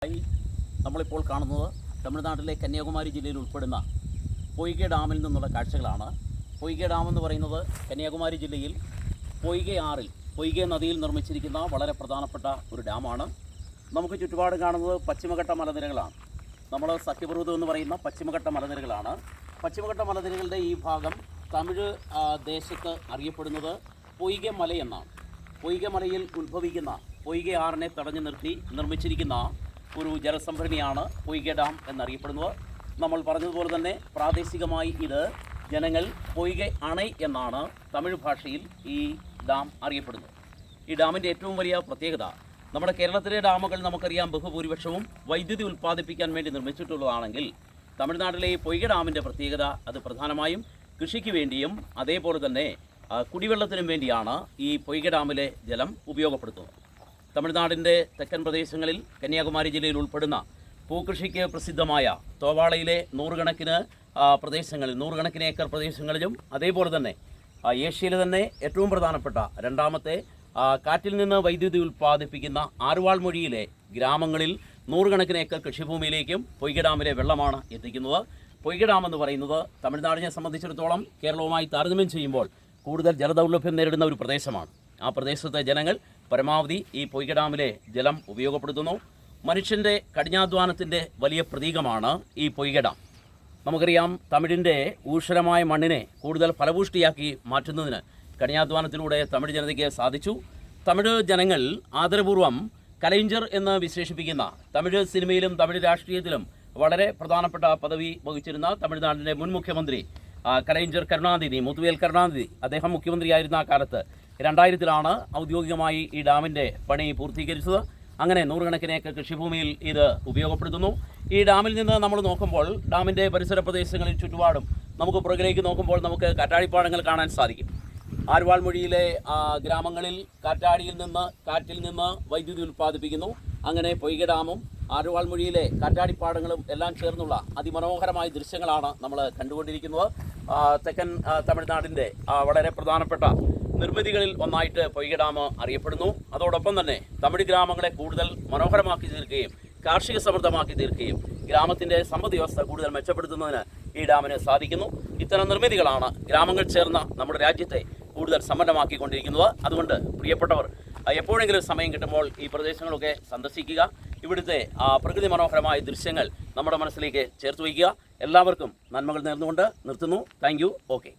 നമ്മളിപ്പോൾ കാണുന്നത് തമിഴ്നാട്ടിലെ കന്യാകുമാരി ജില്ലയിൽ ഉൾപ്പെടുന്ന പൊയ്കെ ഡാമിൽ നിന്നുള്ള കാഴ്ചകളാണ്. പൊയ്കെ ഡാം എന്ന് പറയുന്നത് കന്യാകുമാരി ജില്ലയിൽ പൊയ്കെ നദിയിൽ നിർമ്മിച്ചിരിക്കുന്ന വളരെ പ്രധാനപ്പെട്ട ഒരു ഡാമാണ്. നമുക്ക് ചുറ്റുപാട് കാണുന്നത് പശ്ചിമഘട്ട മലനിരകളാണ്. നമ്മൾ സഖ്യപർവ്വതം എന്ന് പറയുന്ന പശ്ചിമഘട്ട മലനിരകളാണ്. പശ്ചിമഘട്ട മലനിരകളുടെ ഈ ഭാഗം തമിഴ് ദേശത്ത് അറിയപ്പെടുന്നത് പൊയ്കെ മല എന്നാണ്. പൊയ്കെ മലയിൽ ഉത്ഭവിക്കുന്ന പൊയ്കെ ആറിനെ തടഞ്ഞു നിർത്തി നിർമ്മിച്ചിരിക്കുന്ന ഒരു ജലസംഭരണിയാണ് പൊയ്കെ ഡാം എന്നറിയപ്പെടുന്നത്. നമ്മൾ പറഞ്ഞതുപോലെ തന്നെ പ്രാദേശികമായി ഇത് ജനങ്ങൾ പൊയ്കെ അണൈ എന്നാണ് തമിഴ് ഭാഷയിൽ ഈ ഡാം അറിയപ്പെടുന്നത്. ഈ ഡാമിൻ്റെ ഏറ്റവും വലിയ പ്രത്യേകത, നമ്മുടെ കേരളത്തിലെ ഡാമുകൾ നമുക്കറിയാം ബഹുഭൂരിപക്ഷവും വൈദ്യുതി ഉൽപ്പാദിപ്പിക്കാൻ വേണ്ടി നിർമ്മിച്ചിട്ടുള്ളതാണെങ്കിൽ തമിഴ്നാട്ടിലെ ഈ പൊയ്കെ ഡാമിൻ്റെ പ്രത്യേകത അത് പ്രധാനമായും കൃഷിക്ക് വേണ്ടിയും അതേപോലെ തന്നെ കുടിവെള്ളത്തിനും വേണ്ടിയാണ് ഈ പൊയ്കെ ഡാമിലെ ജലം ഉപയോഗപ്പെടുത്തുന്നത്. തമിഴ്നാടിൻ്റെ തെക്കൻ പ്രദേശങ്ങളിൽ കന്യാകുമാരി ജില്ലയിൽ ഉൾപ്പെടുന്ന പൂക്കൃഷിക്ക് പ്രസിദ്ധമായ തോവാളയിലെ നൂറുകണക്കിന് ഏക്കർ പ്രദേശങ്ങളിലും അതേപോലെ തന്നെ ഏഷ്യയിലെ തന്നെ ഏറ്റവും പ്രധാനപ്പെട്ട രണ്ടാമത്തെ കാറ്റിൽ നിന്ന് വൈദ്യുതി ഉൽപ്പാദിപ്പിക്കുന്ന ആറുവാൾമൊഴിയിലെ ഗ്രാമങ്ങളിൽ നൂറുകണക്കിന് ഏക്കർ കൃഷിഭൂമിയിലേക്കും പൊയ്കെ ഡാമിലെ വെള്ളമാണ് എത്തിക്കുന്നത്. പൊയ്കെ ഡാം എന്ന് പറയുന്നത് തമിഴ്നാടിനെ സംബന്ധിച്ചിടത്തോളം കേരളവുമായി താരതമ്യം ചെയ്യുമ്പോൾ കൂടുതൽ ജലദൗർലഭ്യം നേരിടുന്ന ഒരു പ്രദേശമാണ്. ആ പ്രദേശത്തെ ജനങ്ങൾ പരമാവധി ഈ പൊയ്കെ ഡാമിലെ ജലം ഉപയോഗപ്പെടുത്തുന്നു. മനുഷ്യൻ്റെ കഠിനാധ്വാനത്തിൻ്റെ വലിയ പ്രതീകമാണ് ഈ പൊയ്കെ ഡാം. നമുക്കറിയാം തമിഴിൻ്റെ ഊഷരമായ മണ്ണിനെ കൂടുതൽ ഫലപുഷ്ടിയാക്കി മാറ്റുന്നതിന് കഠിനാധ്വാനത്തിലൂടെ തമിഴ് ജനതയ്ക്ക് സാധിച്ചു. തമിഴ് ജനങ്ങൾ ആദരപൂർവ്വം കലൈഞ്ചർ എന്ന് വിശേഷിപ്പിക്കുന്ന തമിഴ് സിനിമയിലും തമിഴ് രാഷ്ട്രീയത്തിലും വളരെ പ്രധാനപ്പെട്ട പദവി വഹിച്ചിരുന്ന തമിഴ്നാടിൻ്റെ മുൻ മുഖ്യമന്ത്രി കലൈഞ്ചർ കരുണാനിധി, മുത്തുവേൽ കരുണാനിധി, അദ്ദേഹം മുഖ്യമന്ത്രിയായിരുന്ന കാലത്ത് 2000-ലാണ് ഔദ്യോഗികമായി ഈ ഡാമിൻ്റെ പണി പൂർത്തീകരിച്ചത്. അങ്ങനെ നൂറുകണക്കിന് ഏക്കർ കൃഷിഭൂമിയിൽ ഇത് ഉപയോഗപ്പെടുത്തുന്നു. ഈ ഡാമിൽ നിന്ന് നമ്മൾ നോക്കുമ്പോൾ ഡാമിൻ്റെ പരിസര പ്രദേശങ്ങളിൽ ചുറ്റുപാടും നമുക്ക് പുറകിലേക്ക് നോക്കുമ്പോൾ നമുക്ക് കാറ്റാടിപ്പാടങ്ങൾ കാണാൻ സാധിക്കും. ആറുവാൾമൊഴിയിലെ ഗ്രാമങ്ങളിൽ കാറ്റിൽ നിന്ന് വൈദ്യുതി ഉൽപ്പാദിപ്പിക്കുന്നു. അങ്ങനെ പൊയ്കെ ഡാമും ആറുവാൾമൊഴിയിലെ കാറ്റാടിപ്പാടങ്ങളും എല്ലാം ചേർന്നുള്ള അതിമനോഹരമായ ദൃശ്യങ്ങളാണ് നമ്മൾ കണ്ടുകൊണ്ടിരിക്കുന്നത്. തെക്കൻ തമിഴ്നാടിൻ്റെ വളരെ പ്രധാനപ്പെട്ട നിർമ്മിതികളിൽ ഒന്നായിട്ട് പൊയ്കെ ഡാം അറിയപ്പെടുന്നു. അതോടൊപ്പം തന്നെ തമിഴ് ഗ്രാമങ്ങളെ കൂടുതൽ മനോഹരമാക്കി തീർക്കുകയും കാർഷിക സമൃദ്ധമാക്കി തീർക്കുകയും ഗ്രാമത്തിൻ്റെ സമ്പദ് വ്യവസ്ഥ കൂടുതൽ മെച്ചപ്പെടുത്തുന്നതിന് ഈ ഡാമിന് സാധിക്കുന്നു. ഇത്തരം നിർമ്മിതികളാണ് ഗ്രാമങ്ങൾ ചേർന്ന നമ്മുടെ രാജ്യത്തെ കൂടുതൽ സമ്പന്നമാക്കിക്കൊണ്ടിരിക്കുന്നത്. അതുകൊണ്ട് പ്രിയപ്പെട്ടവർ എപ്പോഴെങ്കിലും സമയം കിട്ടുമ്പോൾ ഈ പ്രദേശങ്ങളൊക്കെ സന്ദർശിക്കുക. ഇവിടുത്തെ പ്രകൃതി മനോഹരമായ ദൃശ്യങ്ങൾ നമ്മുടെ മനസ്സിലേക്ക് ചേർത്ത് വയ്ക്കുക. എല്ലാവർക്കും നന്മകൾ നേർന്നുകൊണ്ട് നിർത്തുന്നു. Thank you. ഓക്കെ.